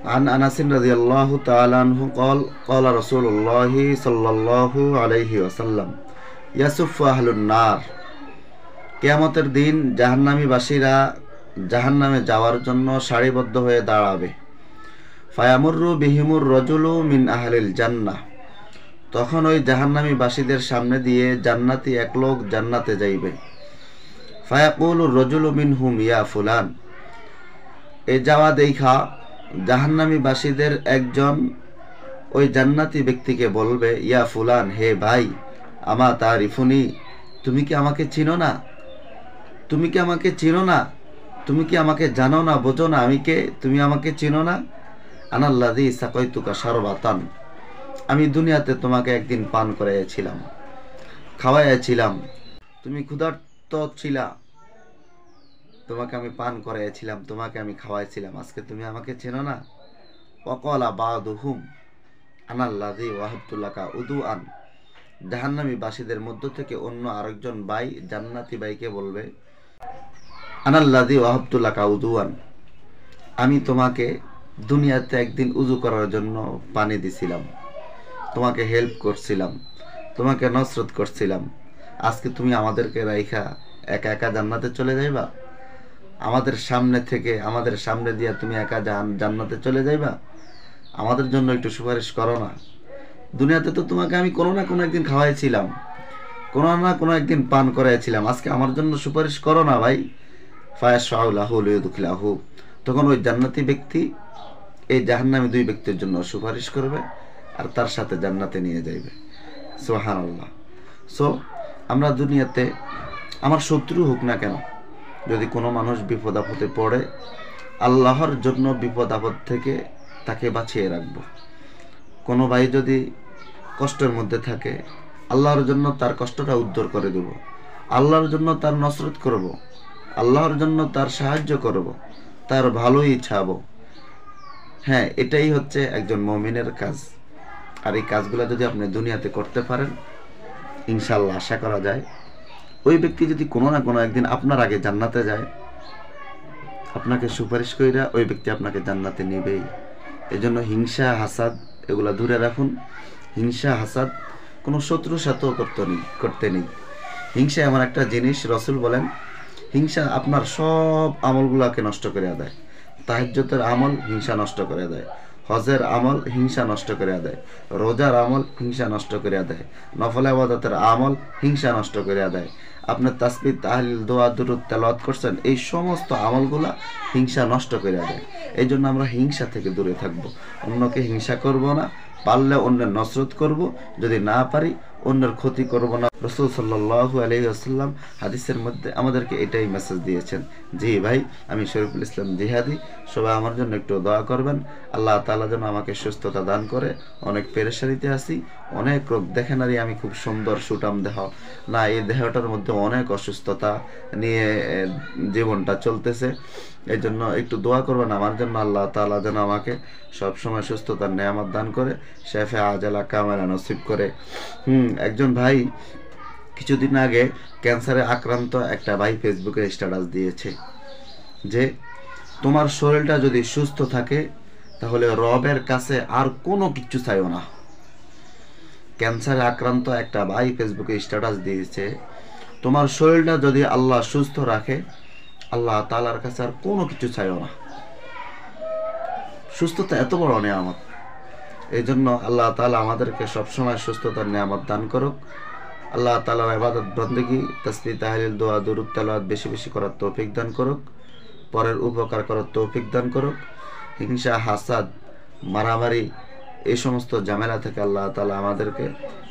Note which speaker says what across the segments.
Speaker 1: عن أنس رضي الله تعالى عنه قال قال رسول الله صلى الله عليه وسلم يسف أهل النار কিয়ামতের দিন জাহান্নামীবাসীরা জাহান্নামে যাওয়ার জন্য সারিবদ্ধ হয়ে দাঁড়াবে। ফায়ামুরু বিহিমুর রজুলু মিন আহলিল জান্নাহ, তখন ওই জাহান্নামীবাসীদের সামনে দিয়ে জান্নাতি এক লোক জান্নাতে যাইবে। ফায়াকুলু রজুলু মিনহুম ইয়া ফুলান, এ যাওয়া দেখা জাহান্নামীবাসীদের একজন ওই জান্নাতি ব্যক্তিকে বলবে, ইয়া ফুলান, হে ভাই, আমা তারিফুনি, তুমি কি আমাকে চিনো না? তুমি কি আমাকে চিনো না? তুমি কি আমাকে জানো না, বোঝো না আমি কে? তুমি আমাকে চিনো না? আনাল্লাযী সাকাইতুকা শারবাতান, আমি দুনিয়াতে তোমাকে একদিন পান করাইয়াছিলাম, খাওয়াইয়াছিলাম, তুমি ক্ষুধার্ত ছিলা, তোমাকে আমি পান করাইয়াছিলাম, তোমাকে আমি খাওয়াইছিলাম, আজকে তুমি আমাকে চেনো না? ওয়াকালা বাদুহুম আনাল্লাযী ওয়াহাবতু লাকা উদুআন, জাহান্নামী বাসীদের মধ্য থেকে অন্য আরেকজন ভাই জান্নাতি ভাইকে বলবে, আনাল্লাযী ওয়াহাবতু লাকা উদুআন, আমি তোমাকে দুনিয়াতে একদিন উযু করার জন্য পানি দিছিলাম, তোমাকে হেল্প করছিলাম, তোমাকে নসরত করছিলাম, আজকে তুমি আমাদেরকে রাইখা একা একা জান্নাতে চলে যাইবা? আমাদের সামনে থেকে, আমাদের সামনে দিয়ে তুমি একা জান্নাতে চলে যাইবা? আমাদের জন্য একটু সুপারিশ করো না। দুনিয়াতে তো তোমাকে আমি কোনো না কোনো একদিন খাওয়াইছিলাম, কোনো না কোনো একদিন পান করাইছিলাম, আজকে আমার জন্য সুপারিশ করো না ভাই। ফায়াশফাউলাহু লিয়ুদখিলাহু, তখন ওই জান্নাতি ব্যক্তি এই জাহান্নামী দুই ব্যক্তির জন্য সুপারিশ করবে আর তার সাথে জান্নাতে নিয়ে যাইবে। সুবহানাল্লাহ। সো আমরা দুনিয়াতে, আমার শত্রু হোক না কেন, যদি কোনো মানুষ বিপদ আপদে পড়ে, আল্লাহর জন্য বিপদ আপদ থেকে তাকে বাঁচিয়ে রাখবো। কোনো ভাই যদি কষ্টের মধ্যে থাকে, আল্লাহর জন্য তার কষ্টটা উদ্ধার করে দেব, আল্লাহর জন্য তার নসরত করব, আল্লাহর জন্য তার সাহায্য করব, তার ভালোই চাবো। হ্যাঁ, এটাই হচ্ছে একজন মুমিনের কাজ। আর এই কাজগুলো যদি আপনি দুনিয়াতে করতে পারেন, ইনশাআল্লাহ আশা করা যায় ওই ব্যক্তি যদি কোনো না কোনো একদিন আপনার আগে জান্নাতে যায়, আপনাকে সুপারিশ কইরা ওই ব্যক্তি আপনাকে জান্নাতে নেবেই। এজন্য হিংসা হাসাদ এগুলা দূরে রাখুন। হিংসা হাসাদ কোনো শত্রুর সাথেও করতে নেই। হিংসা এমন একটা জিনিস, রাসূল বলেন, হিংসা আপনার সব আমলগুলোকে নষ্ট করে দেয়। তাহাজ্জুদের আমল হিংসা নষ্ট করে দেয়, হজের আমল হিংসা নষ্ট করে দেয়, রোজার আমল হিংসা নষ্ট করে দেয়, নফল ইবাদতের আমল হিংসা নষ্ট করে দেয়। আপনার তাসবিহ, তাহলিল, দোয়া, দুরূদ, তেলাওয়াত করছেন, এই সমস্ত আমলগুলা হিংসা নষ্ট করে দেয়। এই জন্য আমরা হিংসা থেকে দূরে থাকবো। অন্যকে হিংসা করব না, পারলে অন্যের নসরত করব, যদি না পারি অন্যের ক্ষতি করব না। রাসূল সাল্লাল্লাহু আলাইহি ওয়াসাল্লাম হাদিসের মধ্যে আমাদেরকে এটাই মেসেজ দিয়েছেন। জি ভাই, আমি শরীফুল ইসলাম জিহাদি, সবাই আমার জন্য একটু দোয়া করবেন। আল্লাহ তাআলা যেন আমাকে সুস্থতা দান করে। অনেক পেরেশানিতে আছি, অনেক রোগ। দেখেন আর আমি খুব সুন্দর সুটাম দেহ না, এই দেহটার মধ্যে অনেক অসুস্থতা নিয়ে জীবনটা চলতেছে। এই জন্য একটু দোয়া করবেন আমার জন্য, আল্লাহ তাআলা যেন আমাকে সবসময় সুস্থতার নেয়ামত দান করে, শেফে আজালা কামেলা নসিব করে। একজন ভাই কিছুদিন আগে ক্যান্সারে আক্রান্ত একটা ভাই ফেসবুকে স্ট্যাটাস দিয়েছে যে, তোমার শরীরটা যদি সুস্থ থাকে তাহলে রবের কাছে আর কোনো কিছু চাইও না। ক্যান্সারে আক্রান্ত একটা ভাই ফেসবুকে স্ট্যাটাস দিয়েছে, তোমার শরীরটা যদি আল্লাহ সুস্থ রাখে, আল্লাহ তাআলার কাছে আর কোনো কিছু চাইও না। সুস্থতা এত বড় নিয়ামত। এই জন্য আল্লাহ তাআলা আমাদেরকে সবসময় সুস্থতার নিয়ামত দান করুক। আল্লাহ তাআলার ইবাদত বন্দেগী, তাসবিহ, তাহলিল, দোয়া, দুরূদ, তেলাওয়াত বেশি বেশি করার তৌফিক দান করুক, পরের উপকার করার তৌফিক দান করুক। হিংসা, হাসাদ, মারামারি, এই সমস্ত ঝামেলা থেকে আল্লাহ তাআলা আমাদেরকে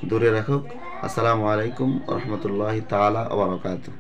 Speaker 1: দূরে রাখুক। আসসালামু আলাইকুম ওয়া রাহমাতুল্লাহি তাআলা ওয়া বারাকাতুহু।